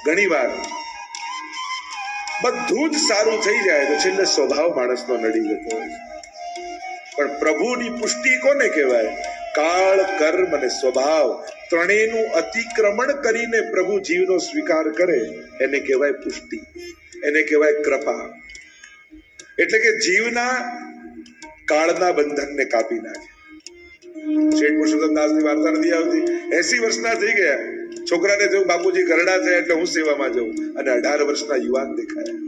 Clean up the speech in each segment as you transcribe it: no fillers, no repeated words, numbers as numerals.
ઘણી વાર બધું જ સારું થઈ જાય તો છેલ્લે સ્વભાવ માણસનો નડી જતો હોય છે. પણ પ્રભુની પુષ્ટિ કોને કહેવાય? કાળ, કર્મ અને સ્વભાવ ત્રણેયનું અતિક્રમણ કરીને પ્રભુ જીવનો સ્વીકાર કરે એને કહેવાય પુષ્ટિ, એને કહેવાય કૃપા. એટલે કે જીવના કાળના બંધનને કાપી નાખે. શેઠ પુરુષોત્તમદાસની વાર્તા નથી આવતી? 80 વર્ષના થઈ ગયા, છોકરાને થયું બાપુજી ઘરડા થયા એટલે હું સેવામાં જાઉં, અને 18 વર્ષના યુવાન દેખાયા.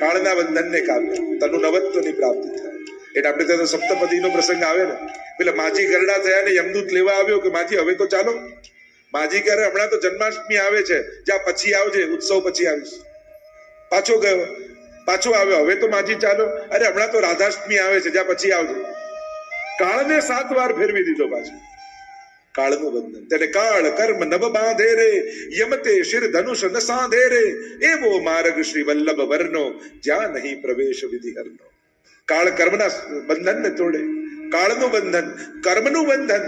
કાળના બંધનને કાપ્યા, તનુ નવત્વની પ્રાપ્તિ થાય. એટલે આપણે ત્યાં તો સપ્તપદીનો પ્રસંગ આવે ને, પેલા માજી ઘરડા થયા ને યમદૂત લેવા આવ્યો કે માજી હવે તો ચાલો. માજી ક્યારે? હમણાં તો જન્માષ્ટમી આવે છે, જ્યાં પછી આવજે, ઉત્સવ પછી આવીશ. પાછો ગયો, પાછો આવ્યો, હવે તો માજી ચાલો. અરે હમણાં તો રાધાષ્ટમી આવે છે, જ્યાં પછી આવજે. કાળને 7 વાર ફેરવી દીધો પાછો. કાળનું બંધન. તેને કાળ કર્મ નભ બાંધે રે, યમતે શિર ધનુષ ન સાંધે રે, એવો માર્ગ શ્રી વલ્લભ વર્ણો, જ્યાં નહીં પ્રવેશ વિધિ હરનો. કાળ કર્મના બંધનને તોડે. કાળનું બંધન, કર્મનું બંધન.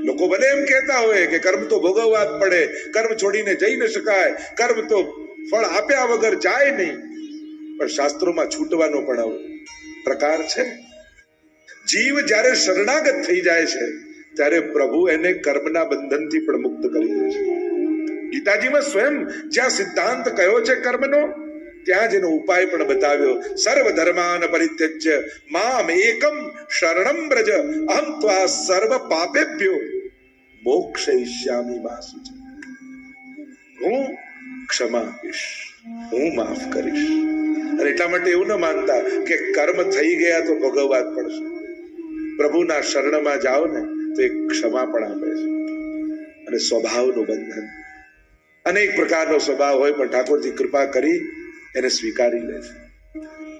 લોકો ભલે એમ કહેતા હોય કે કર્મ તો ભોગવવા જ પડે, કર્મ છોડીને જઈ ન શકાય, કર્મ તો ફળ આપ્યા વગર જાય નહીં. પણ શાસ્ત્રોમાં છૂટવાનો પણ પ્રકાર છે. જીવ જ્યારે શરણાગત થઈ જાય છે ત્યારે પ્રભુ એને કર્મના બંધનથી પણ મુક્ત કરી દે છે. ગીતાજીમાં સ્વયં જ્યાં સિદ્ધાંત કયો છે કર્મનો, ત્યાં જ એનો ઉપાય પણ બતાવ્યો. સર્વ ધર્માન પરિત્યજ્ય મામ એકમ શરણમ વ્રજ, અહમ ત્વા સર્વ પાપેભ્યો મોક્ષયિષ્યામિ મા શુચિ. હું ક્ષમા આપીશ, હું માફ કરીશ. અને એટલા માટે એવું ન માનતા કે કર્મ થઈ ગયા તો ભોગવવા જ પડશે. પ્રભુના શરણમાં જાઓ ને તો એક ક્ષમા પણ આપે છે. અને સ્વભાવનું બંધન, અનેક પ્રકારનો સ્વભાવ હોય પણ ઠાકોરજી કૃપા કરી એને સ્વીકારી લે છે.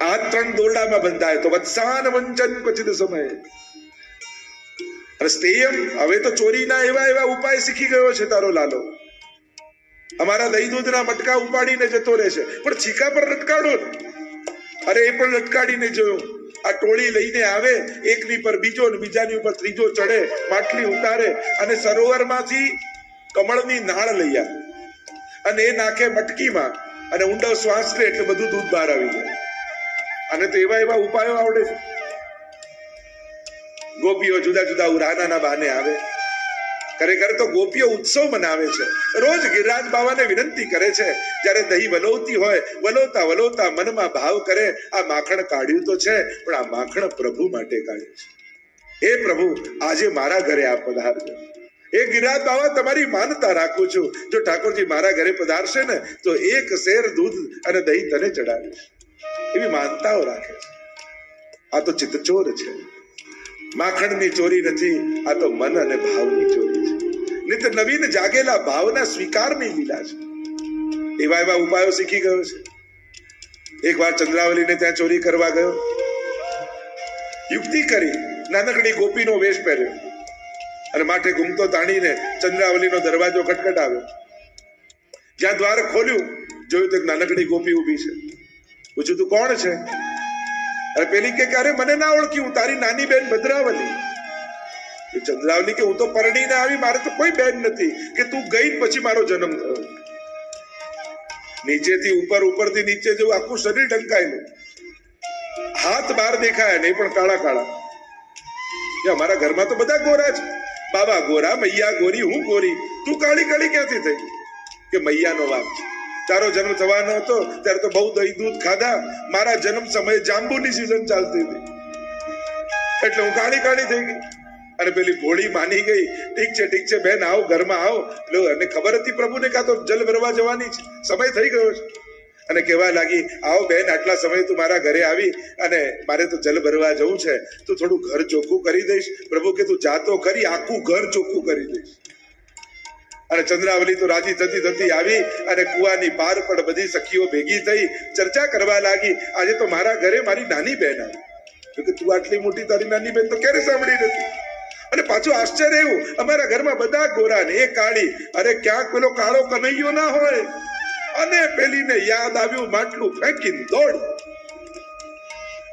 આ 3 દોરડામાં બંધાય તો વત્સાન વંચન ક્વચિત સમયે. અને સ્તેયમ, હવે તો ચોરીના એવા ઉપાય શીખી ગયો છે તારો લાલો. અમારા દહીં દૂધના મટકા ઉપાડીને જતો રહેશે, પણ છીકા પર લટકાડો. અરે એ પણ લટકાડીને જોયું. આ ટોળી લઈને આવે, એકની પર બીજો ને બીજાની ઉપર ત્રીજો ચડે, માટલી ઉતારે અને સરોવરમાંથી કમળની નાળ લઈ આવે અને એ નાખે મટકીમાં, અને ઊંડો શ્વાસ લે એટલે બધું દૂધ બહાર આવી જાય. અને તો એવા ઉપાયો આવડે છે. ગોપીઓ જુદા જુદા ઉરાનાના બહાને આવે. ખરેખર તો ગોપીઓ ઉત્સવ મનાવે છે. રોજ ગિરિરાજ બાવાને વિનંતી કરે છે, જ્યારે દહીં વલોવતી હોય, વલોવતા વલોવતા મનમાં ભાવ કરે, આ માખણ કાઢ્યું તો છે, પણ આ માખણ પ્રભુ માટે કાઢ્યું છે. હે પ્રભુ, આજે મારા ઘરે આપ પધારજો. એ ગિરિરાજ બાવા, તમારી માનતા રાખું છું, જો ઠાકોરજી મારા ઘરે પધારશે ને તો 1 શેર દૂધ અને દહીં તને ચડાવીશ. એવી માનતાઓ રાખે છે. આ તો ચિત્તચોર છે. માખણની ચોરી નથી, આ તો મન અને ભાવની ચોરી છે. નિત નવીન જાગેલા ભાવના સ્વીકારની લીલા છે. એવા ઉપાયો શીખી ગયો છે. એક વાર ચંદ્રાવલીને ત્યાં ચોરી કરવા ગયો, યુક્તિ કરી, નાનકડી ગોપીનો વેશ પહેર્યો અને માથે ઘૂમતો તાણીને ચંદ્રાવલીનો દરવાજો ખટખટાવ્યો. જ્યાં દ્વાર ખોલ્યું, જોયું તો એક નાનકડી ગોપી ઊભી છે. પૂછ્યું, તું કોણ છે? અરે પેલી કે અરે મને ના ઓળખી, હું તારી નાની બેન ભદ્રાવલી. ચંદ્રાવલી કે હું તો પરણીને આવી, મારે તો કોઈ બેન નથી, કે તું ગઈ પછી મારો જન્મ થયો. નીચેથી ઉપર, ઉપરથી નીચે જેવું આખું શરીર ઢંકાયેલું, હાથ બહાર દેખાયા નહીં પણ કાળા કાળા. અમારા ઘરમાં તો બધા ગોરા છે, બાબા ગોરા, મૈયા ગોરી, હું ગોરી, તું કાળી કાળી ક્યાંથી થઈ? કે મૈયાનો વાપ છે. તારો જન્મ થવાનો હતો ત્યારે તો બહુ દહીં દૂધ ખાધા, મારા જન્મ સમયે જાંબુની સિઝન ચાલતી હતી એટલે હું કાળી કાળી થઈ ગઈ. અને પેલી ભોળી માની ગઈ, ઠીક છે બેન, આવો ઘરમાં આવો. અને ખબર હતી પ્રભુને કાં તો જલ ભરવા જવાની છે, સમય થઈ ગયો છે. અને કહેવા લાગી, આવો બેન, આટલા સમય તું મારા ઘરે આવી અને મારે તો જલ ભરવા જવું છે, તું થોડું ઘર ચોખ્ખું કરી દઈશ? પ્રભુ કે તું જાતો ખરી, આખું ઘર ચોખ્ખું કરી દઈશ. અને ચંદ્રાવલી તો રાજી થતી આવી અને કુવાની પાર પર બધી સખીઓ ભેગી થઈ ચર્ચા કરવા લાગી. આજે તો મારા ઘરે મારી નાની બહેન આવી. કે તું આટલી મોટી, તારી નાની બહેન તો ક્યારે સાંભળી નથી. અને પાછું આશ્ચર્ય એવું, અમારા ઘરમાં બધા ગોરા ને એ કાળી. અરે ક્યાંક પેલો કાળો કનૈયો ના હોય? અને પેલીને યાદ આવ્યું, માટલું ફેંકીને દોડ.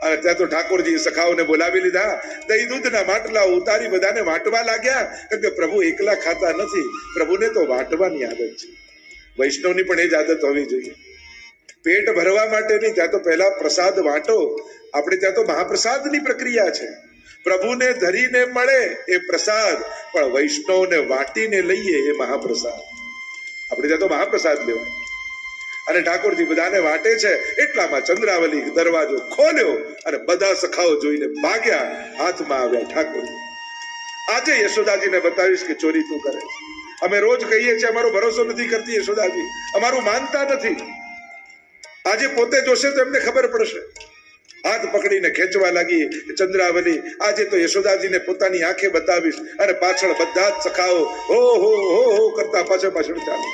અને ત્યાં તો ઠાકોરજી સખાઓને બોલાવી લીધા, દહીં દૂધના માટલા ઉતારી બધાને વાટવા લાગ્યા. કારણ કે પ્રભુ એકલા ખાતા નથી, પ્રભુને તો વાટવાની આદત છે. વૈષ્ણવની પણ એ જ આદત હોવી જોઈએ. પેટ ભરવા માટે નહીં, ત્યાં તો પહેલા પ્રસાદ વાંટો. આપણે ત્યાં તો મહાપ્રસાદની પ્રક્રિયા છે. પ્રભુને ધરીને મળે એ પ્રસાદ, પણ વૈષ્ણવને વાટીને લઈએ એ મહાપ્રસાદ. આપણે ત્યાં તો મહાપ્રસાદ લેવાય. અને ઠાકોરજી બધાને વાટે છે. એટલામાં ચંદ્રાવલી દરવાજો ખોલ્યો અને બધા સખાઓ જોઈને ભાગ્યા, હાથમાં આવ્યા ઠાકોરજી. આજે યશોદાજીને બતાવીશ કે ચોરી તું કરે. અમે રોજ કહીએ છીએ અમારો ભરોસો નથી કરતી યશોદાજી, અમારું માનતા નથી. આજે પોતે જોશે તો એમને ખબર પડશે. હાથ પકડીને ખેંચવા લાગી ચંદ્રાવલી. આજે તો યશોદાજીને પોતાની આંખે બતાવીશ. અને પાછળ બધા જ સખાઓ હો હો હો હો કરતા પાછળ પાછળ ચાલે.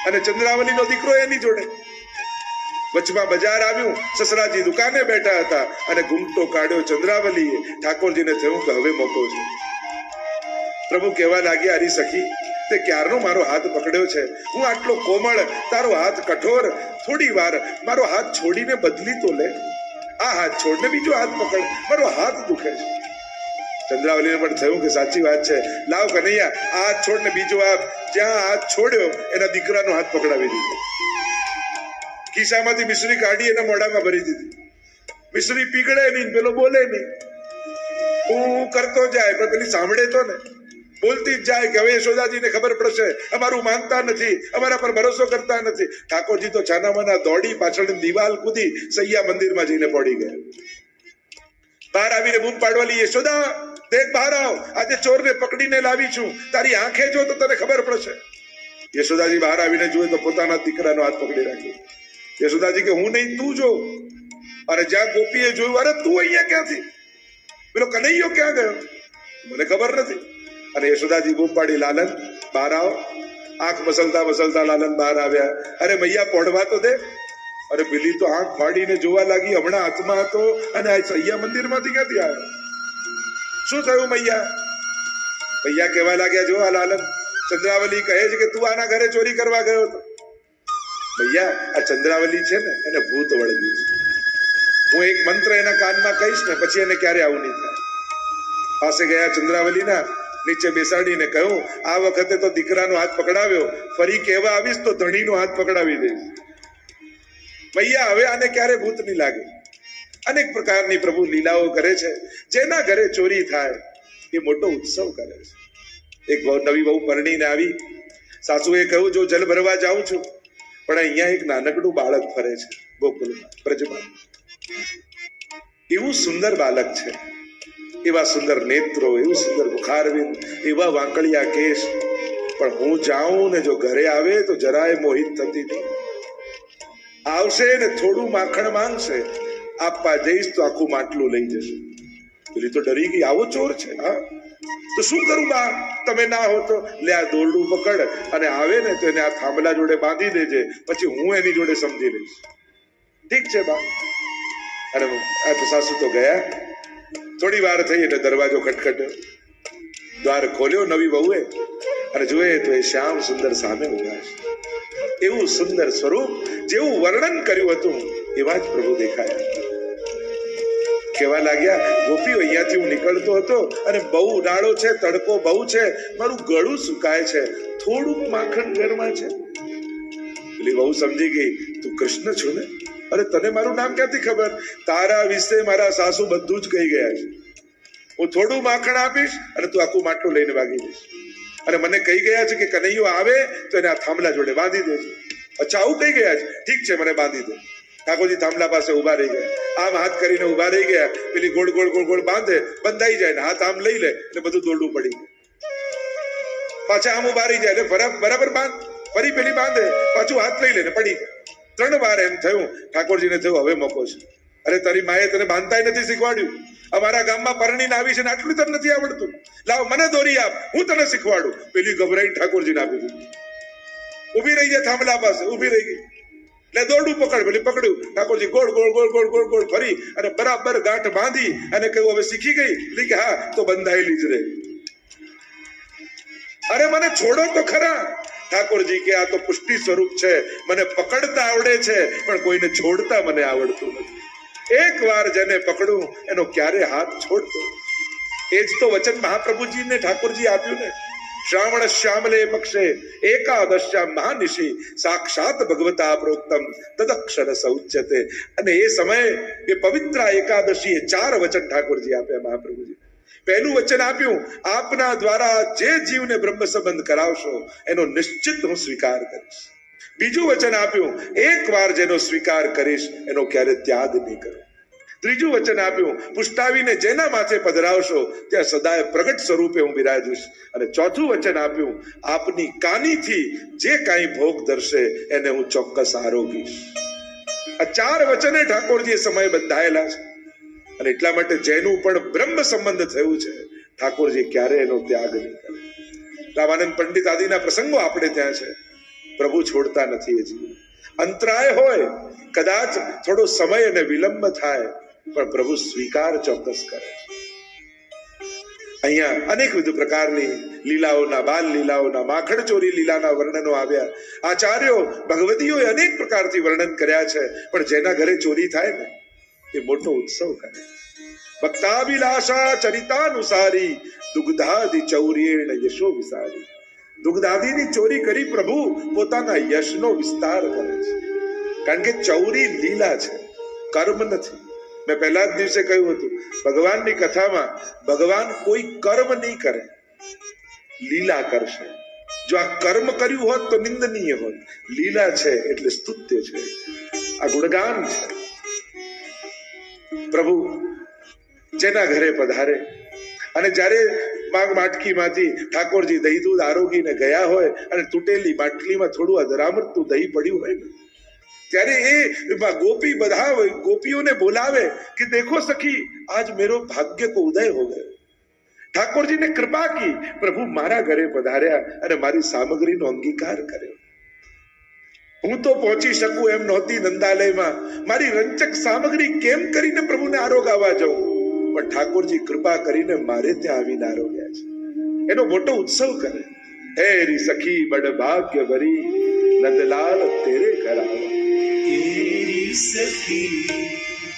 અને ચંદ્રાવલીનો દીકરો એની જોડે. વચમાં બજાર આવ્યું, સસરાજી દુકાને બેઠા હતા અને ઘૂમટો કાઢ્યો ચંદ્રાવલીએ. ઠાકોરજીને થયું કે હવે મોકો છે. પ્રભુ કહેવા લાગ્યા, અરી સખી, તે ક્યારનો મારો હાથ પકડ્યો છે. હું આટલો કોમળ, તારો હાથ કઠોર. થોડી વાર મારો હાથ છોડીને બદલી તો લે. આ હાથ છોડને બીજો હાથ પકડ, મારો હાથ દુખે છે. ચંદ્રાવલીને પણ થયું કે સાચી વાત છે. લાવ કનૈયા, આ હાથ છોડને બીજો હાથ. જ્યાં હાથ છોડ્યો એના દીકરાનો હાથ પકડાવી દીધો. ખિસ્સામાંથી મિશ્રી કાઢી એના મોઢામાં ભરી દીધી. મિશ્રી પીગળે નહીં, પેલો બોલે નહીં. હું કરતો જાય પણ પેલી સાંભળે તો ને, બોલતી જ જાય કે હવે યશોદાજીને ખબર પડશે, અમારું માનતા નથી, અમારા પર ભરોસો કરતા નથી. ઠાકોરજી તો છાનામાના દોડી પાછળની દિવાલ કૂદી સૈયા મંદિરમાં જઈને પડી ગયા. બહાર આવીને બૂમ પાડવાલી, યશોદા દેખ બહાર આવ, આજે ચોરને પકડીને લાવી છું, તારી આંખે જો તો તને ખબર પડશે. યશોદાજી બહાર આવીને જુએ તો પોતાના દીકરાનો હાથ પકડી રાખ્યો. યશોદાજી કે હું નહીં, તું જો. અને જ્યાં ગોપીએ જોયું, અરે તું અહીંયા ક્યાંથી? પેલો કનૈયો ક્યાં ગયો? મને ખબર નથી. અને યશોદાજી બૂમ પાડી, લાલન બહાર આવો. આંખ મસલતા મસલતા લાલન બહાર આવ્યા. અરે મૈયા પોઢવા તો દે. અરે પેલી તો આંખ ફાડીને જોવા લાગી, હમણાં હાથમાં હતો અને આ સૈયા મંદિરમાંથી ક્યાંથી આવ્યો? શું થયું મૈયા? મૈયા કહેવા લાગ્યા, જો આ લાલન, ચંદ્રાવલી કહે છે કે તું આના ઘરે ચોરી કરવા ગયો હતો. મૈયા, આ ચંદ્રાવલી છે ને, એને ભૂત વળગ્યું છે. હું એક મંત્ર એના કાનમાં કહીશ ને, પછી એને ક્યારે આવું નહીં થાય. પાસે ગયા ચંદ્રાવલીના, નીચે બેસાડીને કહ્યું, આ વખતે તો દીકરાનો હાથ પકડાવ્યો, ફરી કહેવા આવીશ તો ધણીનો હાથ પકડાવી દઈશ. મૈયા, હવે આને ક્યારે ભૂત નહીં લાગે. અનેક પ્રકારની પ્રભુ લીલાઓ કરે છે. જેના ઘરે ચોરી થાય એ મોટો ઉત્સવ કરે છે. એક નવી બહુ પરણીને આવી. સાસુએ કહ્યું, જો જલ ભરવા જાઉં છું, પણ અહીંયા એક નાનકડું બાળક ફરે છે ગોકુલમાં, બ્રજમાં. એવું સુંદર બાળક છે, એવા સુંદર નેત્રો, એવું સુંદર મુખારવિંદ, એવા વાંકડિયા કેશ. પણ હું જાઉં ને જો ઘરે આવે તો જરાય મોહિત થતી નથી. આવશે ને થોડું માખણ માંગશે, આપવા જઈશ તો આખું માટલું લઈ જશે. પેલી તો ડરી ગઈ, આવો ચોર છે. હા તો શું કરું બા, તમે ના હો તો? લે આ દોરડું પકડ, અને આવે ને તો એને આ થાંભલા જોડે બાંધી દેજે, પછી હું એની જોડે સમજી લઈશ. ઠીક છે બા. અને આ તો સાસુ તો ગયા. થોડી વાર થઈ એટલે દરવાજો ખટખટ્યો. દ્વાર ખોલ્યો નવી વહુએ, અને જોયે તો એ શ્યામ સુંદર સામે ઉભા છે. એવું સુંદર સ્વરૂપ, જેવું વર્ણન કર્યું હતું એવા જ પ્રભુ દેખાયા. કહેવા લાગ્યા, ગોપીઓ, અહીંયાથી હું નીકળતો હતો અને બહુ ઉનાળો છે, તડકો બહુ છે, મારું ગળું સુકાય છે, થોડુંક માખણ ઘરમાં છે. પેલી બહુ સમજી ગઈ, તું કૃષ્ણ છો ને? અરે તને મારું નામ ક્યાંથી ખબર? તારા વિશે મારા સાસુ બધું જ કહી ગયા છે. હું થોડું માખણ આપીશ અને તું આખું માટલું લઈને ભાગી જઈશ. અને મને કહી ગયા છે કે કનૈયો આવે તો એને આ થાંભલા જોડે બાંધી દેજો. અચ્છા, આવું કહી ગયા છે? ઠીક છે, મને બાંધી દે. ઠાકોરજી થાંભલા પાસે ઉભા રહી ગયા. આમ હાથ કરીને ઉભા રહી ગયા. પેલી ગોળ ગોળ ગોળ ગોળ બાંધે, બંધાઈ જાય ને હાથ આમ લઈ લે એટલે બધું દોરડું પડી જાય. પાછા આમ ઉભા રહી જાય એટલે બરાબર બાંધ, ફરી પેલી બાંધે, પાછું હાથ લઈ લે ને પડી જાય. 3 વાર એમ થયું. ઠાકોરજીને થયું હવે મોકો છે. અરે તારી માએ તને બાંધતાય નથી શીખવાડ્યું. અમારા ગામમાં પરણીને આવી છે ને આટલું તને નથી આવડતું. લાવ મને દોરી આપ, હું તને શીખવાડું. પેલી ગભરાઈને ઠાકોરજીને આપી દીધું. ઉભી રહી જાય થાંભલા પાસે, ઉભી રહી ગઈ. એટલે દોરડું પકડ, પેલી પકડ્યું. ઠાકોરજી ગોળ ગોળ ગોળ ગોળ ગોળ ગોળ ફરી અને બરાબર ગાંઠ બાંધી અને કહ્યું હવે શીખી ગઈ? એટલે કે હા, તો બંધાયેલી જ રહે. અરે મને છોડો તો ખરા. ઠાકોરજી કે આ તો પુષ્ટિ સ્વરૂપ છે, મને પકડતા આવડે છે પણ કોઈને છોડતા મને આવડતું નથી. એક વાર જેને પકડું એનો ક્યારે હાથ છોડતો. એ જ તો વચન મહાપ્રભુજીને ઠાકોરજી આપ્યું ને શ્રાવણ શ્યામલે પક્ષે એકાદશ્યામ મહાનિશી સાક્ષાત ભગવતા પ્રોક્તમ તદક્ષર સૌચ્યતે. અને એ સમયે એ પવિત્ર એકાદશી એ 4 વચન ઠાકોરજી આપ્યા મહાપ્રભુજી. પહેલું વચન આપ્યું, આપના દ્વારા જે જીવને બ્રહ્મ સંબંધ કરાવશો એનો નિશ્ચિત હું સ્વીકાર કરીશ. બીજું વચન આપ્યું, એક વાર જેનો સ્વીકાર કરીશ એનો ક્યારે ત્યાગ નહીં કરું. ત્રીજું વચન આપ્યું, પુષ્ટાવીને જેના માથે પધરાવશો ત્યાં સદાય પ્રગટ સ્વરૂપે હું બિરાજીશ. અને ચોથું વચન આપ્યું, આપની કાનીથી જે કાંઈ ભોગ ધરશે એને હું ચોક્કસ આરોગીશ. આ 4 વચને ઠાકોરજી સમય બંધાયેલા છે. અને એટલા માટે જેનું પણ બ્રહ્મ સંબંધ થયું છે ઠાકોરજી ક્યારે એનો ત્યાગ નહીં કરે. રામાનંદ પંડિત આદિના પ્રસંગો આપણે ત્યાં છે. પ્રભુ છોડતા નથી. એ જીવ અંતરાય હોય, કદાચ થોડો સમય અને વિલંબ થાય, પણ પ્રભુ સ્વીકાર ચોક્કસ કરે. અહીંયા અનેકવિધ પ્રકારની લીલાઓના, બાલ લીલાઓના, માખણ ચોરી લીલાના વર્ણનો આવ્યા. આચાર્યો ભગવતીઓએ અનેક પ્રકારથી વર્ણન કર્યા છે. પણ જેના ઘરે ચોરી થાય ને એ મોટો ઉત્સવ કરે. ભક્તાભિલાષા ચરિતાનુસારી દુગ્ધાદિ ચૌર્યેણ યશો વિસારી. દુગ્ધાદિની ચોરી કરી પ્રભુ પોતાના યશનો વિસ્તાર કરે છે. કારણ કે ચૌરી લીલા છે, કર્મ નથી. મેં પહેલા જ દિવસે કહ્યું હતું, ભગવાનની કથામાં ભગવાન કોઈ કર્મ નહીં કરે, લીલા કરશે. જો આ કર્મ કર્યું હોત તો નિંદનીય હોત. લીલા છે એટલે સ્તુત્ય છે, આ ગુણગાન છે. પ્રભુ જેના ઘરે પધારે અને જ્યારે માટકીમાંથી ઠાકોરજી દહીં દૂધ આરોગીને ગયા હોય અને તૂટેલી માટલીમાં થોડું અધરામૃતનું દહીં પડ્યું હોય ને, ત્યારે એ ગોપી બધા ગોપીઓને બોલાવે કે દેખો સખી, આજ મેરો ભાગ્ય કો ઉદય હો ગયો. ઠાકોરજીને કૃપા કી, પ્રભુ મારા ઘરે પધાર્યા અને મારી સામગ્રીનો અંગીકાર કર્યો. હું તો પહોંચી શકું એમ નહોતી નંદાલયમાં, મારી રંચક સામગ્રી કેમ કરીને પ્રભુને આરોગાવા જાઉં, પણ ઠાકોરજી કૃપા કરીને મારે ત્યાં આવીને આરોગ્યા છે. એનો મોટો ઉત્સવ કરે. હેરી સખી બડ ભાગ્ય ભરી નંદલાલ તેરે ઘર આવા. એરી સખી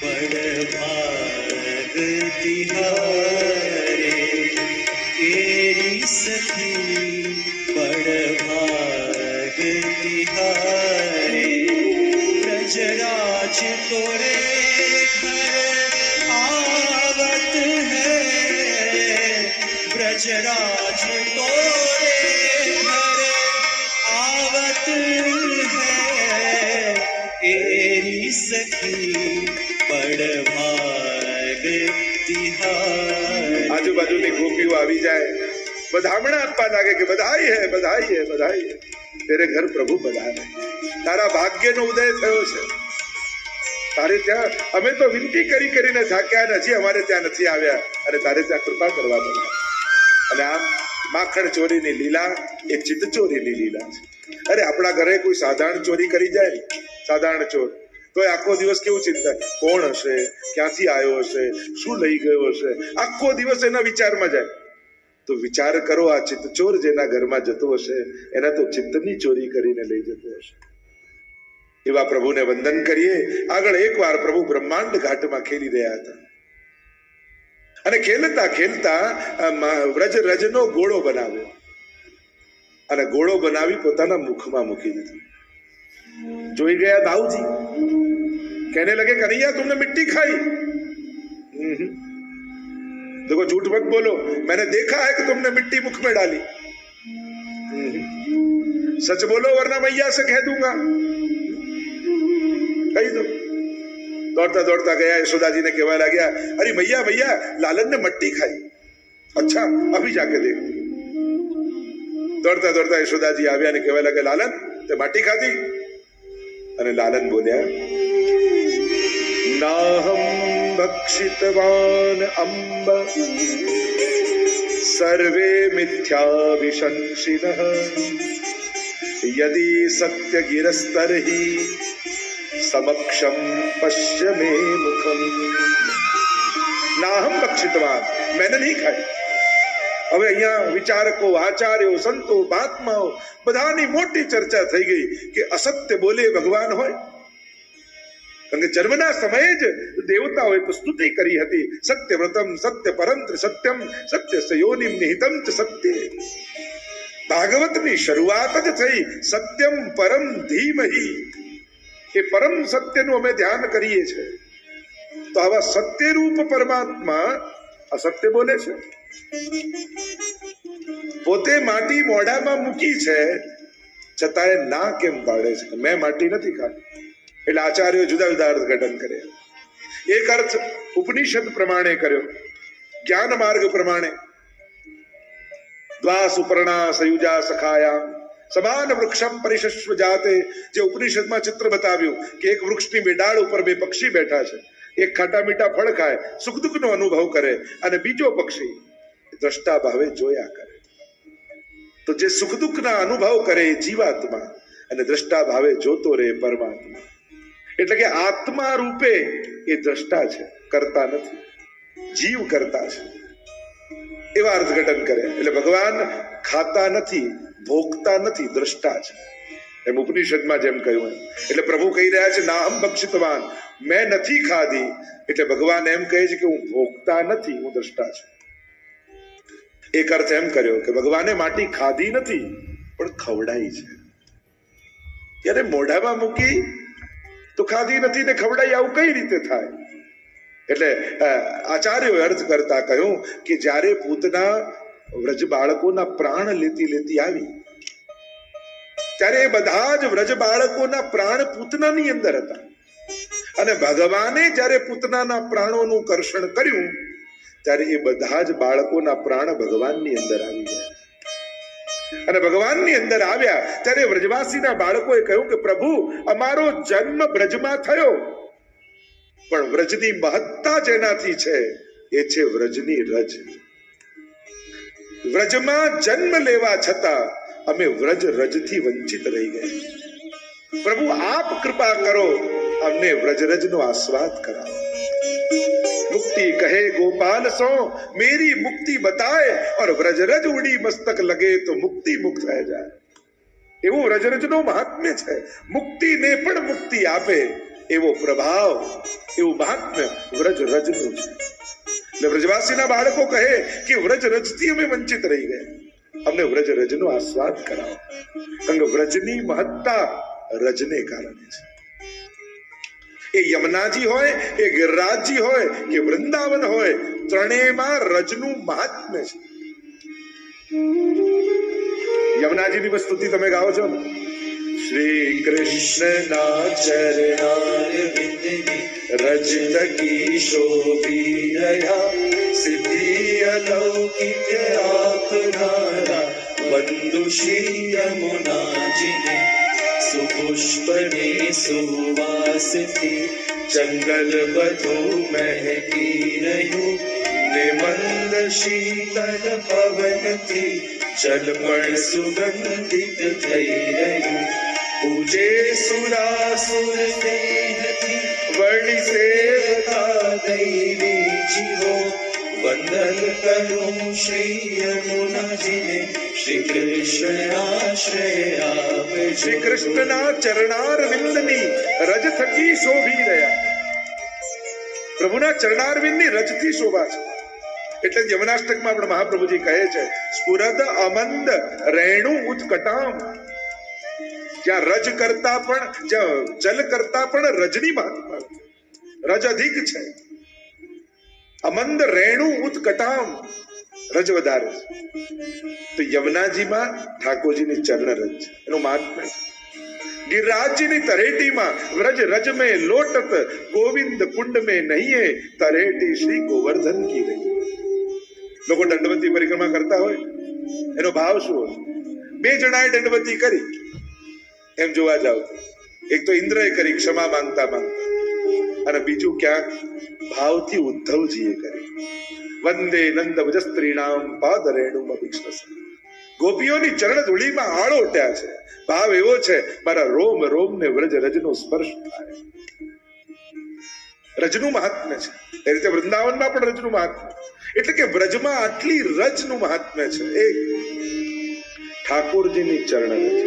બડ ભાગ તિહારે, એરી સખી બડ ભાગ તિહારે. ब्रजराज तोरे घर आवत है, ब्रजराज तोरे घर आवत है. एरी सखी बड़ भाग तिहारे. આજુબાજુની ગોપીઓ આવી જાય, વધામણા આપવા લાગે કે બધાઈ હે, બધાઈ હે, બધાઈ હે. તેરે ઘર પ્રભુ પધારે. તારા ભાગ્યનો ઉદય થયો છે. તારે ત્યાં અમે તો વિનંતી કરી કરીને થાક્યા, હજી અમારે ત્યાં નથી આવ્યા અને તારે ત્યાં કૃપા કરવા પડે. અને આમ માખણ ચોરીની લીલા એ ચિત્ત ચોરીની લીલા છે. અરે આપણા ઘરે કોઈ સાધારણ ચોરી કરી જાય, સાધારણ ચોર, તો આખો દિવસ કેવું ચિંતા, કોણ હશે, ક્યાંથી આવ્યો હશે, શું લઈ ગયો હશે, આખો દિવસ એના વિચારમાં જાય. તો વિચાર કરો, આ ચિત્તચોર જેના ઘરમાં જતો હશે એના તો ચિત્તની ચોરી કરીને લઈ જતો હશે. એવા પ્રભુને વંદન કરીએ. આગળ એકવાર પ્રભુ બ્રહ્માંડ ઘાટમાં ખેલી રહ્યા હતા અને ખેલતા ખેલતા વ્રજ રજનો ગોળો બનાવ્યો અને ગોળો બનાવી પોતાના મુખમાં મૂકી દીધો. જોઈ ગયા દાऊजी, कहने लगे कन्हैया तुमने मिट्टी खाई. देखो झूठ मत बोलो, मैंने देखा है कि तुमने मिट्टी मुख में डाली. सच बोलो वरना मैया से कह दूंगा. कही दो. दौड़ता दौड़ता गया, यशोदा जी ने कहने लगा, अरे भैया भैया लालन ने मट्टी खाई. अच्छा अभी जाके देख. दौड़ता दौड़ता यशोदा जी આવ્યા અને કહેવા લાગ્યા, લાલન તે માટી ખાધી? અને લાલન બોલ્યા, નાહમ ભક્ષિતવાન અંબ સર્વે મિથ્યા વિશંસિનઃ યદિ સત્ય ગિરસ્તરહિ સમક્ષમ પશ્ય મે મુખમ. નાહમ ભક્ષિતવાન, मैंने नहीं खाई. હવે અહીંયા વિચારકો, આચાર્યો, સંતો, મહાત્માઓ બધાની મોટી ચર્ચા થઈ ગઈ કે અસત્ય બોલે ભગવાન હોય. કારણ કે જન્મના સમયે જ દેવતાઓએ તો સ્તુતિ કરી હતી, સત્ય વ્રતમ સત્ય પરંત્ર સત્યમ સત્ય સયોનિમ નિહિતમ ચ સત્ય. ભાગવતની શરૂઆત જ થઈ સત્યમ પરમ ધીમહી. એ પરમ સત્યનું અમે ધ્યાન કરીએ છીએ. તો આવા સત્યરૂપ પરમાત્મા અસત્ય બોલે છે? પોતે માટી મોઢામાં મૂકી છે, છતાંય ના કેમ પાડે છે? મેં માટી નથી ખાધી. એટલે આચાર્યો જુદા જુદા અર્થઘટન કરે. એક અર્થ ઉપનિષદ પ્રમાણે કર્યો, જ્ઞાન માર્ગ પ્રમાણે. દ્વા સુપર્ણા સયુજા સખાયા સમાન વૃક્ષમ પરિશસ્વ જાતે. જે ઉપનિષદમાં ચિત્ર બતાવ્યું કે એક વૃક્ષની બેડાળ ઉપર બે પક્ષી બેઠા છે, એક ખાટા મીઠા ફળ ખાય, સુખ દુઃખનો અનુભવ કરે, અને બીજો પક્ષી દ્રષ્ટા ભાવે જોયા કરે. તો જે સુખ દુઃખના અનુભવ કરે એ જીવાત્મા, અને દ્રષ્ટા ભાવે જોતો રહે પરમાત્મા. એટલે કે આત્મા રૂપે એ દ્રષ્ટા છે, કરતા નથી. જીવ કરતા છે, એવા અર્થઘટન કરે. એટલે ભગવાન ખાતા નથી, ભોગતા નથી, દ્રષ્ટા છે. એમ ઉપનિષદમાં જેમ કહ્યું એમ. એટલે પ્રભુ કહી રહ્યા છે નાહમ ભક્ષિતવાન, મેં નથી ખાધી. એટલે ભગવાન એમ કહે છે કે હું ભોગતા નથી, હું દ્રષ્ટા છું. એક અર્થ એમ કર્યો કે ભગવાને માટી ખાધી નથી પણ ખવડાઈ છે. ત્યારે મોઢામાં મૂકી તો ખાધી નથી ને ખવડાઈ, આવું કઈ રીતે થાય? એટલે આચાર્યોએ અર્થ કરતા કહ્યું કે જ્યારે પૂતના વ્રજ બાળકોના પ્રાણ લેતી લેતી આવી, ત્યારે એ બધા જ વ્રજ બાળકોના પ્રાણ પૂતનાની અંદર હતા. અને ભગવાને જ્યારે પૂતનાના પ્રાણોનું કર્ષણ કર્યું, ત્યારે એ બધા જ બાળકોના પ્રાણ ભગવાનની અંદર આવી ગયા. અને ભગવાનની અંદર આવ્યા ત્યારે વ્રજવાસીના બાળકોએ કહ્યું કે પ્રભુ, અમારો જન્મ બ્રજમાં થયો, પણ વ્રજની મહત્તા જેનાથી છે એ છે વ્રજની રજ. વ્રજમાં જન્મ લેવા છતાં અમે વ્રજ રજથી વંચિત રહી ગયા. પ્રભુ આપ કૃપા કરો, અમને વ્રજરજનો આસ્વાદ કરાવો. मुक्ति कहे गोपाल सो मेरी मुक्ति बताए और व्रजरज उड़ी मस्तक लगे तो मुक्ति मुक्त रह जाए. એવું વ્રજરજનો મહાત્મ્ય છે. મુક્તિને પણ મુક્તિ આપે એવો પ્રભાવ, એવું મહાત્મ્ય વ્રજરજનું છે. એટલે વ્રજવાસીના બાળકો કહે કે વ્રજરજથી અમે વંચિત રહી ગયા, અમને વ્રજરજનો આસ્વાદ કરાવો. કારણ કે વ્રજની મહત્તા રજને કારણે છે. એ યમુનાજી હોય, એ ગિરિરાજજી હોય કે વૃંદાવન હોય, ત્રણેયમાં રજનું મહાત્મ્ય છે. યમુનાજીની સ્તુતિ તમે ગાઓ છો ને? શ્રી કૃષ્ણના ચરણારવિંદની રજ તકી શોભી રહ્યા, સિદ્ધિ અલૌકિક આપનારા બંધુ શ્રી યમુનાજીને. સુપુષ્પને સુવાસથી જંગલ બધું મહેકી રહ્યું, ને મંદ શીતળ પવનથી જલ પણ સુગંધિત થઈ રહ્યું. પૂજે સુરાસુર સ્નેહથી વળી સેવતા દૈવી જીવો, વંદન કરું શ્રી યમુનાજીને. શ્રી કૃષ્ણ આશ્રય આપે. શ્રી કૃષ્ણના ચરણારવિંદની રજ થકી શોભી રહ્યા. પ્રભુના ચરણારવિંદની રજથી શોભા છે. એટલે યમુનાષ્ટકમાં પણ મહાપ્રભુજી કહે છે સ્ફુરદ અમંદ રેણુ ઉત્કટામ. જ્યાં રજ કરતા પણ, જ્યાં જલ કરતા પણ રજની મહાત્મા, રજ અધિક છે. અમંદ રેણુ ઉત્કટામ, રજ વધારે છે. તો યમુનાજીમાં ઠાકોરજીની ચરણ રજ છે, એનું મહાત્મ્ય છે. गिरिराजनी तरेटी में व्रज रज में लोटत गोविंद कुंड में नहीं तरेटी श्री गोवर्धन की रही. લોકો દંડવતી પરિક્રમા કરતા હોય એનો ભાવ શું હોય? બે જણાએ દંડવતી કરી એમ જોવા જાવ, એક તો ઇન્દ્રએ કરી ક્ષમા માંગતા માંગતા, અને બીજું ક્યાંક ભાવથી ઉદ્ધવજીએ કરી. વંદે નંદ ભજસ્ત્રીણામ પાદ રેણુમ અભિક્ષસ. ગોપીઓની ચરણ ધૂળીમાં આળોટ્યા છે. ભાવ એવો છે મારા રોમ રોમ ને વ્રજ રજનો સ્પર્શ થાય. રજનું મહાત્મ્ય છે. એ રીતે વૃંદાવનમાં પણ રજનું મહાત્મ્ય. એટલે કે વ્રજમાં આટલી રજનું મહાત્મ્ય છે. એક ઠાકોરજીની ચરણ રજ,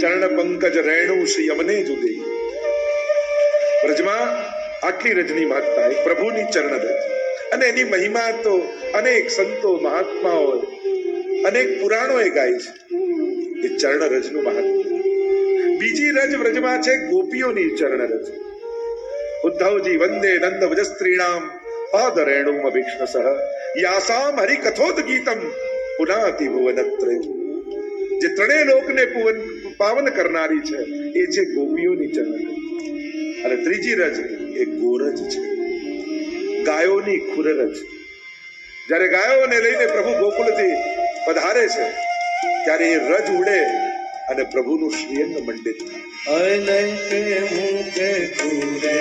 ચરણ પંકજ રેણુ શ્રી યમને જુદી. વ્રજમાં આટલી રજની મહત્તા, એક પ્રભુની ચરણ રજ. અને એની મહિમા તો અનેક સંતો મહાત્માઓ અનેક પુરાણોએ ગાય છે એ ચરણ રજનું મહાત્મ્ય. બીજી રજ વ્રજમાં છે ગોપીઓની ચરણ રજ. ઉદ્ધવજી વંદે નંદ વજસ્ત્રીણામ પાદરેણુમ અભિક્ષ્ણસઃ યાસામ હરિકથોદ ગીતમ પુનાતિ ભુવનત્રય. જે ત્રણેય લોકને પાવન કરનારી છે એ છે ગોપીઓની ચરણ રજ. અને ત્રીજી રજ એ ગોરજ છે, ગાયોની ખુરરજ. જ્યારે ગાયોને લઈને પ્રભુ ગોકુળથી પધારે છે ત્યારે એ રજ ઉડે અને પ્રભુનું શ્રીઅંગ મંડિત થાય. અલંક મુખ ખુરે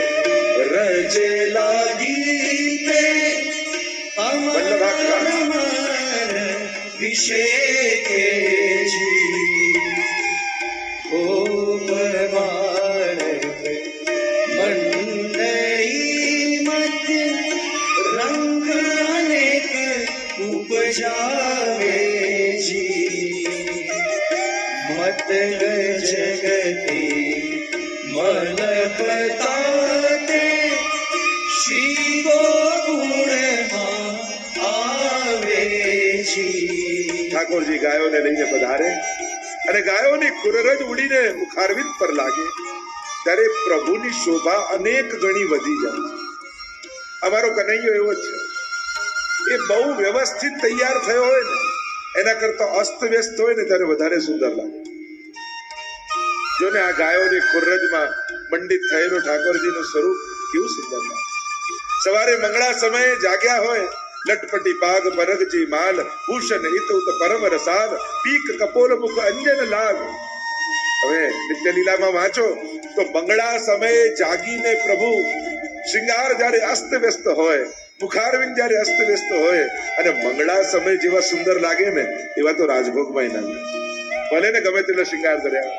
રજ લાગી તે અમર વિષેકે જી ગોપ બાળક મંડળી મત રંગ અનેક ઉપજાવે જી મત જગતે મલ પતાતે શ્રી ગોકુળમાં આવે જી. ઠાકોરજી ગાયોને લઈને પધારે અને ગાયોની ખુરરજ ઉડીને મુખારવિંદ પર લાગે ત્યારે પ્રભુની શોભા અનેક ગણી વધી જાય છે. અમારો કનૈયો એવો જ છે, એ બહુ વ્યવસ્થિત તૈયાર થયો હોય ને એના કરતા અસ્ત વ્યસ્ત હોય ને ત્યારે વધારે સુંદર લાગે. જો ને આ ગાયોની ખુરરજમાં મંડિત થયેલું ઠાકોરજીનું સ્વરૂપ કેવું સુંદર લાગે. સવારે મંગળા સમયે જાગ્યા હોય, લટપટી પાગ પરગજી માલ ભૂષણ હિત ઉત પરમ રસાલ પીક કપોલ મુખ અંજન લાગ. હવે નિત્ય લીલામાં વાંચો તો મંગળા સમયે જાગીને પ્રભુ શૃંગાર જ્યારે અસ્ત વ્યસ્ત હોય, મુખારવિંદ જ્યારે અસ્ત વ્યસ્ત હોય અને મંગળા સમય જેવા સુંદર લાગે ને એવા તો રાજભોગમાં ના લાગે. ભલે ને ગમે તેટલો શૃંગાર કર્યા.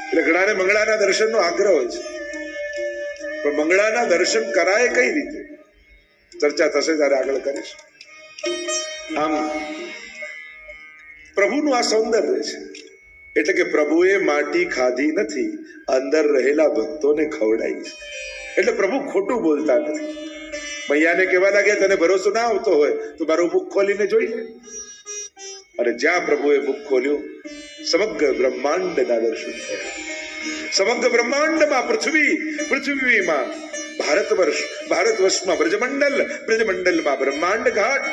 એટલે ઘણાને મંગળાના દર્શનનો આગ્રહ હોય છે, પણ મંગળાના દર્શન કરાય કઈ રીતે ચર્ચા થશે ત્યારે આગળ કરીશ. આમ પ્રભુનું આ સૌંદર્ય છે. એટલે કે પ્રભુએ માટી ખાધી નથી, અંદર રહેલા ભક્તોને ખવડાવી છે. એટલે પ્રભુ ખોટું બોલતા નથી. મૈયાને કહેવા લાગે તને ભરોસો ના આવતો હોય તો મારું મુખ ખોલીને જોઈ લે. અને જ્યાં પ્રભુએ મુખ ખોલ્યું સમગ્ર બ્રહ્માંડના દર્શન થયા. સમગ્ર બ્રહ્માંડમાં પૃથ્વીમાં ભારતવર્ષમાં બ્રજમંડલ, બ્રજમંડલમાં બ્રહ્માંડ ઘાટ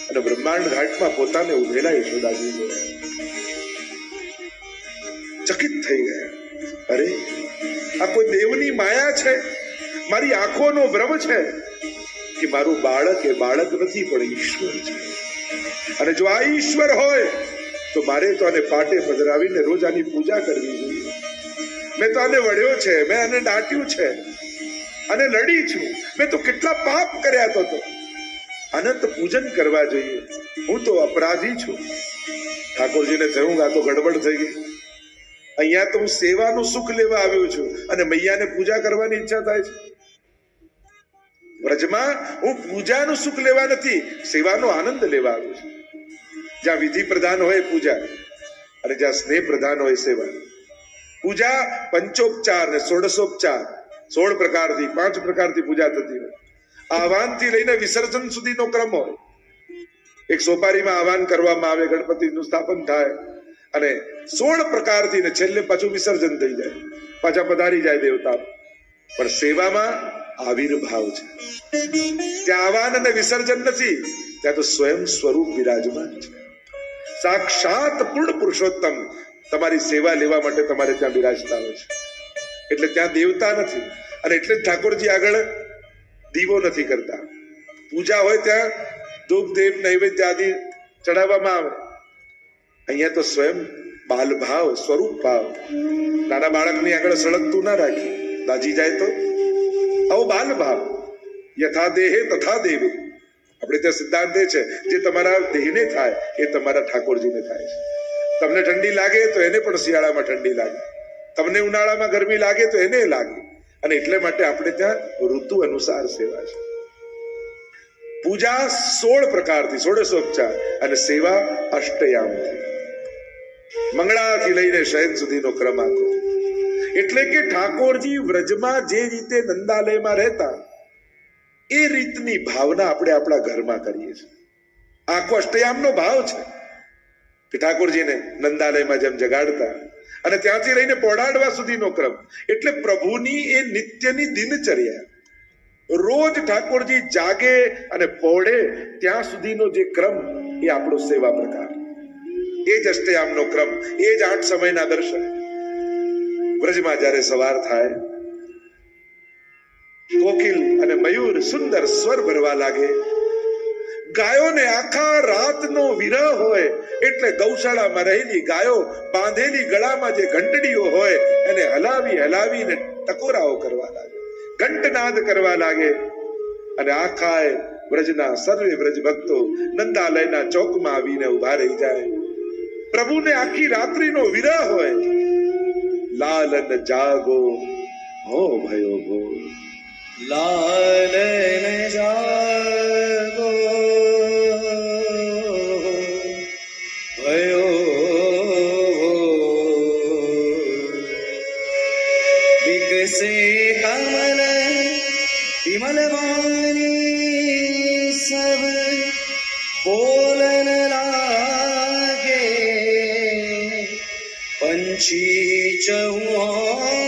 અને બ્રહ્માંડ ઘાટમાં પોતાને ઉભેલા યશોદાજી ચકિત થઈ ગયા. અરે આ કોઈ દેવની માયા છે, મારી આંખોનો ભ્રમ છે કે મારું બાળક એ બાળક નથી પણ ઈશ્વર છે. અને જો આ ઈશ્વર હોય તો મારે તો આને પાટે પધરાવીને રોજ આની પૂજા કરવી જોઈએ. મેં તો આને વળ્યો છે, મેં આને દાટ્યું છે, અને લડી છું, મેં તો કેટલા પાપ કર્યા તો અનંત પૂજન કરવા જોઈએ. હું તો અપરાધી છું. ઠાકોરજીને થયું આ તો ગડબડ થઈ ગઈ. અહીંયા તો હું સેવાનું સુખ લેવા આવ્યો છું અને મૈયાને પૂજા કરવાની ઈચ્છા થાય છે. વ્રજમાં હું પૂજાનું સુખ લેવા નથી, સેવાનો આનંદ લેવા આવ્યો છું. જ્યાં વિધિ પ્રધાન હોય પૂજા અને જ્યાં સ્નેહ પ્રધાન હોય સેવા. પૂજા પંચોપચાર ને ષોડશોપચાર 16 પ્રકારથી 5 પ્રકારથી પૂજા થતી હોય. આહવાનથી લઈને વિસર્જન સુધીનો ક્રમ હોય. એક સોપારીમાં આહવાન કરવામાં આવે, ગણપતિનું સ્થાપન થાય અને 16 પ્રકારથી ને છેલ્લે પાછું વિસર્જન થઈ જાય, પાછા પધારી જાય દેવતા. પણ સેવામાં આવિર્ભાવ છે. ત્યાં આહવાન અને વિસર્જન નથી, ત્યાં તો સ્વયં સ્વરૂપ વિરાજમાન છે. સાક્ષાત પૂર્ણ પુરુષોત્તમ તમારી સેવા લેવા માટે તમારે ત્યાં બિરાજતા હોય છે. એટલે ત્યાં દેવતા નથી. અને એટલે જ ઠાકોરજી આગળ દીવો નથી કરતા. પૂજા હોય ત્યાં ધૂપ દેવ નૈવેદ્ય આદિ ચડાવવામાં આવે. અહીંયા તો સ્વયં બાલભાવ, સ્વરૂપ ભાવ. નાના બાળકની આગળ સળગતું ના રાખી, દાજી જાય તો આવો બાલભાવ. યથા દેહે તથા દેવે. આપણે ત્યાં સિદ્ધાંત એ છે જે તમારા દેહને થાય એ તમારા ઠાકોરજીને થાય છે. તમને ઠંડી લાગે તો એને પણ શિયાળામાં ઠંડી લાગે, તમને ઉનાળામાં ગરમી લાગે તો એને લાગે. અને એટલે માટે આપણે ત્યાં ઋતુ અનુસાર સેવા છે. પૂજા 16 પ્રકારથી, ષોડશોપચાર, અને સેવા અષ્ટયામથી. મંગળાથી લઈને શયન સુધીનો ક્રમ આખો. એટલે કે ઠાકોરજી વ્રજમાં જે રીતે નંદાલયમાં રહેતા એ રીતની ભાવના આપણે આપણા ઘરમાં કરીએ છીએ. આખો અષ્ટયામનો ભાવ છે કે ઠાકોરજીને નંદાલયમાં જેમ જગાડતા અને ત્યાંથી લઈને પહોંચાડવા સુધીનો ક્રમ. એટલે પ્રભુની એ નિત્યની દિનચર્યા, રોજ ઠાકોરજી જાગે અને પહોળે ત્યાં સુધીનો જે ક્રમ, એ આપણો સેવા પ્રકાર, એ જ અષ્ટયામનો ક્રમ, એ જ 8 સમયના દર્શન. વ્રજમાં જ્યારે સવાર થાય, કોકિલ અને મયુર સુંદર સ્વર ભરવા લાગે, ગાયોને આખા રાતનો વિરહ હોય એટલે ગૌશાળામાં રહેલી ગાયો બાંધેલી ગળામાં જે ઘંટડીઓ હોય એને હલાવી હલાવીને ટકોરાઓ કરવા લાગે, ઘંટનાદ કરવા લાગે. અને આખા વ્રજના સર્વે વ્રજ ભક્તો નંદાલયના ચોકમાં આવીને ઉભા રહી જાય. પ્રભુને આખી રાત્રિનો વિરહ હોય. લાલન જાગો હો ભયો ભો, લાલન જાગો भयो विकसे कमल विमल वाणी सब बोलन लागे पंछी चहुआने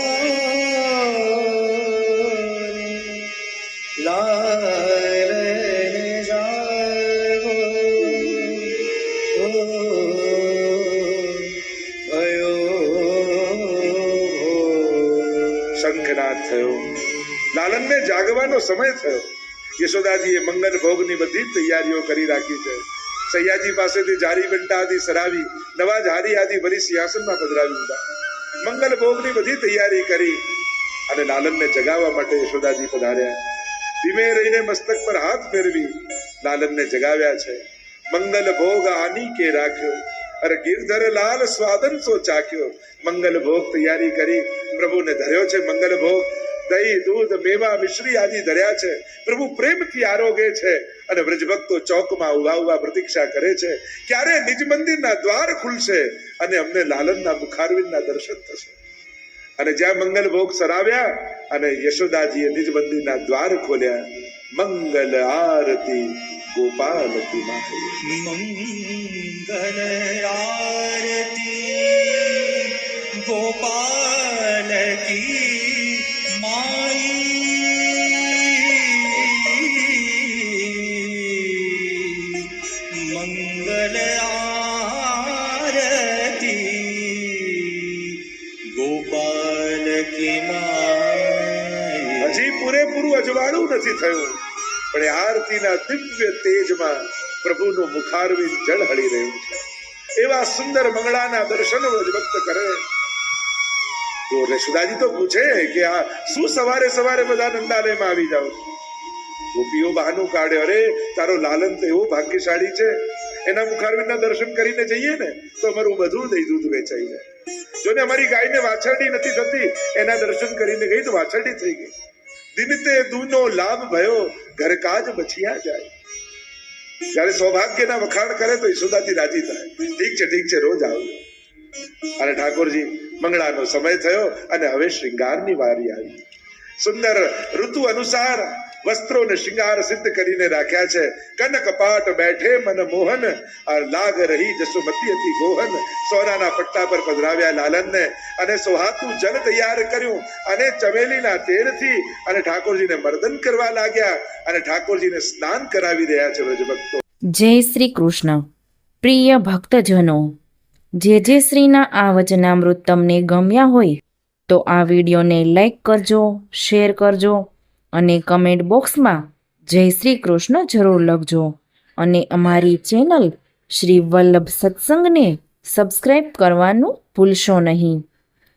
लालन जागो શંખનાદ થયો. લાલનને જાગવાનો સમય થયો. યશોદાજીએ મંગલ ભોગની બધી જ તૈયારીઓ કરી રાખી છે. સૈયાજી પાસેથી જારી બંટા આદિ સરાવી, નવા જારી આદિ ભરી સિંહાસનમાં પધરાવી દીધા. મંગલ ભોગની બધી તૈયારી કરી અને લાલનને જગાવવા માટે યશોદાજી પધાર્યા. ધીમે રહીને મસ્તક પર હાથ ફેરવી લાલનને જગાવ્યા છે. મંગલ ભોગ આની કે રાખ્યો, અરે ગિરધર લાલ સ્વાદન સો ચાખ્યો. મંગલ ભોગ તૈયારી કરી પ્રભુને ધર્યો છે. મંગલ ભોગ દહીં, દૂધ, મેવા, મિશ્રી આદિ ધર્યા છે. પ્રભુ પ્રેમથી આરોગે છે અને વ્રજભક્તો ચોકમાં ઉભા ઉભા પ્રતીક્ષા કરે છે ક્યારે નિજ મંદિરના દ્વાર ખુલશે અને અમને લાલનના મુખારવિંદના દર્શન થશે. અને જ્યાં મંગલ ભોગ સરાવ્યા અને યશોદાજીએ નિજ મંદિરના દ્વાર ખોલ્યા. મંગલ આરતી ગોપાલ કી માહી, મંગલ આરતી ગોપાલ કી માઈ, મંગલ આરતી ગોપાલ કી માઈ. હજી પૂરેપૂરું અજવાળું નથી થયું પણ એ આરતીના દિવ્ય તેજમાં પ્રભુનું મુખારવિંદ ઝળહળી રહ્યું છે. એવા સુંદર મંગળાના દર્શનો વ્રજભક્ત કરે. તો યશોદાજી તો પૂછે કે આ શું સવારે સવારે બધા નંદાલયમાં આવી જાવ છો? ગોપીઓ બહાનું કાઢે, અરે તારો લાલન તો એવો ભાગ્યશાળી છે, એના મુખારવિંદના દર્શન કરીને જઈએ ને તો અમારું બધું દહીં દૂધ વેચાઈ જાય. જો ને અમારી ગાયને વાછરડી નથી થતી, એના દર્શન કરીને ગઈ તો વાછરડી થઈ ગઈ. દિનતે દૂનો લાભ ભયો ઘર કાજ બચિયા જાય. જયારે સૌભાગ્યના વખાણ કરે તો યશોદાજી રાજી થાય. ઠીક છે રોજ આવજો. અને ઠાકોરજી મંગળાનો સમય થયો અને હવે શ્રૃંગારની વારી આવી. સુંદર ઋતુ અનુસાર વસ્ત્રોને શૃંગાર સિદ્ધ કરીને રાખ્યા છે. કનક પાટ બેઠે મન મોહન, લાગ રહી જસુમતી હતી ગોહન. સોનાના પટ્ટા પર પધરાવ્યા લાલનને અને સોહાતું જલ તૈયાર કર્યું અને ચમેલીના તેલથી અને ઠાકોરજીને મર્દન કરવા લાગ્યા અને ઠાકોરજીને સ્નાન કરાવી રહ્યા છે વ્રજભક્તો. જય શ્રી કૃષ્ણ. પ્રિય ભક્તજનો, જે શ્રીના આ વચનામૃત તમને ગમ્યા હોય તો આ વિડીયોને લાઈક કરજો, શેર કરજો અને કમેન્ટ બોક્સમાં જય શ્રી કૃષ્ણ જરૂર લખજો. અને અમારી ચેનલ શ્રી વલ્લભ સત્સંગને સબસ્ક્રાઈબ કરવાનું ભૂલશો નહીં.